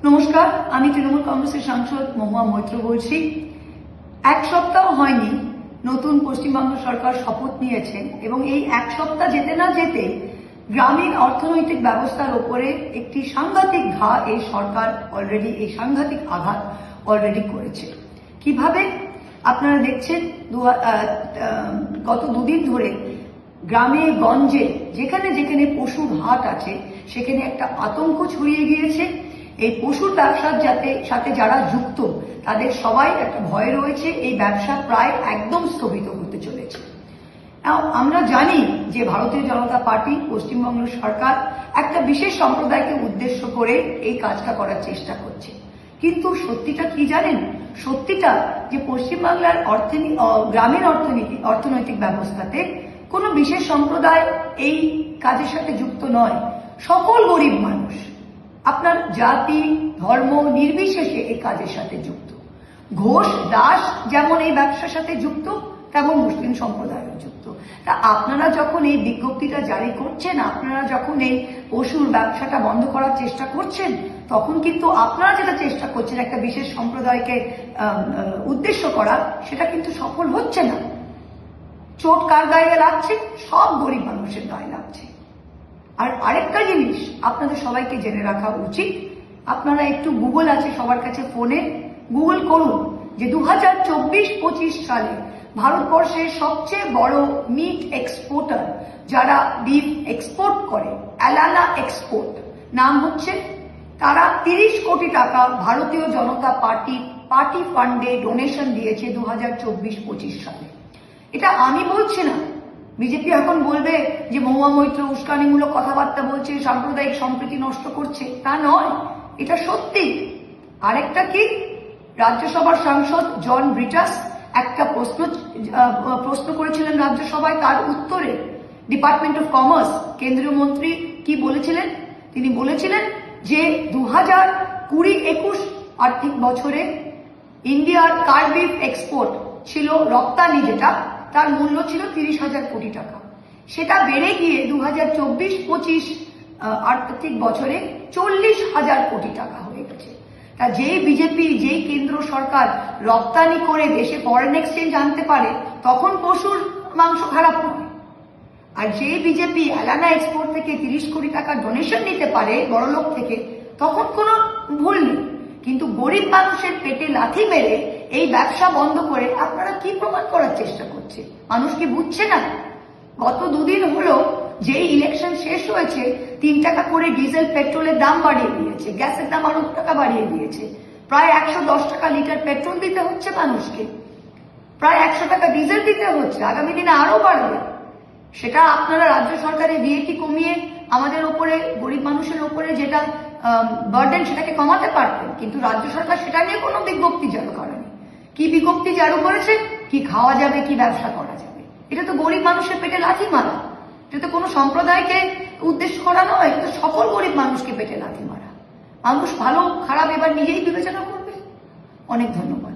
নমস্কার, আমি তৃণমূল কংগ্রেসের সাংসদ মহুয়া মৈত্র বলছি। এক সপ্তাহ হয়নি নতুন পশ্চিমবঙ্গ সরকার শপথ নিয়েছেন এবং এই এক সপ্তাহ যেতে না যেতে গ্রামীণ অর্থনৈতিক ব্যবস্থার উপরে একটি সাংঘাতিক ঘা এই সরকার অলরেডি এই সাংঘাতিক আঘাত অলরেডি করেছে। কিভাবে আপনারা দেখছেন গত দুদিন ধরে গ্রামে গঞ্জে যেখানে যেখানে পশুর হাট আছে সেখানে একটা আতঙ্ক ছড়িয়ে গিয়েছে। এই পশুর ব্যবসার সাথে যারা যুক্ত তাদের সবাই একটা ভয় রয়েছে, এই ব্যবসা প্রায় একদম স্থগিত হতে চলেছে। আমরা জানি যে ভারতীয় জনতা পার্টি, পশ্চিমবঙ্গ সরকার একটা বিশেষ সম্প্রদায়কে উদ্দেশ্য করে এই কাজটা করার চেষ্টা করছে, কিন্তু সত্যিটা কি জানেন? সত্যিটা যে পশ্চিমবাংলার গ্রামীণ অর্থনৈতিক ব্যবস্থাতে কোনো বিশেষ সম্প্রদায় এই কাজের সাথে যুক্ত নয়। সকল গরিব মানুষ আপনার জাতি ধর্ম নির্বিশেষে এই কাজের সাথে যুক্ত। ঘোষ দাস যেমন এই ব্যবসার সাথে যুক্ত, তেমন মুসলিম সম্প্রদায়ও যুক্ত। তা আপনারা যখন এই বিজ্ঞপ্তিটা জারি করছেন, আপনারা যখন এই পশুর ব্যবসাটা বন্ধ করার চেষ্টা করছেন, তখন কিন্তু আপনারা যেটা চেষ্টা করছেন একটা বিশেষ সম্প্রদায়কে উদ্দেশ্য করা, সেটা কিন্তু সফল হচ্ছে না। চোট কার গায়ে লাগছে? সব গরিব মানুষের গায়ে লাগছে। আর আরেকটা জিনিস আপনাদের সবাইকে জেনে রাখা উচিত, আপনারা একটু গুগল আছে সবার কাছে ফোনে, গুগল করুন যে 2024-25 সালে ভারতবর্ষের সবচেয়ে বড় মিট এক্সপোর্টার যারা বিফ এক্সপোর্ট করে, অ্যালানা এক্সপোর্ট নাম হচ্ছে, তারা 30 কোটি টাকা ভারতীয় জনতা পার্টি ফান্ডে ডোনেশন দিয়েছে 2024-25 সালে। এটা আমি বলছি না। বিজেপি এখন বলবে যে মহুয়া মৈত্র উস্কানিমূলক কথাবার্তা বলছে, সাম্প্রদায়িক সম্প্রীতি নষ্ট করছে, তা নয়, এটা সত্যি। আরেকটা কি, রাজ্যসভার সাংসদ জন ব্রিটাস একটা প্রশ্ন করেছিলেন রাজ্যসভায়, তার উত্তরে ডিপার্টমেন্ট অফ কমার্স কেন্দ্রীয় মন্ত্রী কি বলেছিলেন? তিনি বলেছিলেন যে 2020-21 আর্থিক বছরে ইন্ডিয়ার কারবিফ এক্সপোর্ট ছিল, রপ্তানি যেটা, তার মূল্য ছিল 30,000 কোটি টাকা। সেটা বেড়ে গিয়ে 2024-25 আর্থিক বছরে 40,000 কোটি টাকা হয়ে গেছে। তা যেই বিজেপি, যেই কেন্দ্র সরকার রপ্তানি করে দেশে ফরেন এক্সচেঞ্জ আনতে পারে, তখন পশুর মাংস খারাপ নয়। আর যেই বিজেপি অ্যালানা এক্সপোর্ট থেকে 30 কোটি টাকা ডোনেশন নিতে পারে বড়লোক থেকে, তখন কোনো ভুল নেই। কিন্তু গরিব মানুষের পেটে লাথি মেরে এই ব্যবসা বন্ধ করে আপনারা কি প্রমাণ করার চেষ্টা করছে? মানুষ কি বুঝছে না? গত দুদিন হলো যেই ইলেকশন শেষ হয়েছে, 3 টাকা করে ডিজেল পেট্রোলের দাম বাড়িয়ে দিয়েছে, গ্যাসের দাম আরো 2 টাকা বাড়িয়ে দিয়েছে। প্রায় 110 টাকা লিটার পেট্রোল দিতে হচ্ছে মানুষকে, প্রায় 100 টাকা ডিজেল দিতে হচ্ছে, আগামী দিনে আরো বাড়বে। সেটা আপনারা রাজ্য সরকারের ভিএটি কমিয়ে আমাদের ওপরে, গরিব মানুষের ওপরে যেটা বার্ডেন, সেটাকে কমাতে পারতেন, কিন্তু রাজ্য সরকার সেটা নিয়ে কোনো বিজ্ঞপ্তি জারি করেনি। কি বিজ্ঞপ্তি জারি করেছে? কি খাওয়া যাবে, কি ব্যবসা করা যাবে। এটা তো গরিব মানুষের পেটে লাথি মারা, এটা তো কোনো সম্প্রদায়কে উদ্দেশ্য করা নয়, এটা তো সকল গরিব মানুষকে পেটে লাথি মারা। মানুষ ভালো খারাপ এবার নিজেই বিবেচনা করবে। অনেক ধন্যবাদ।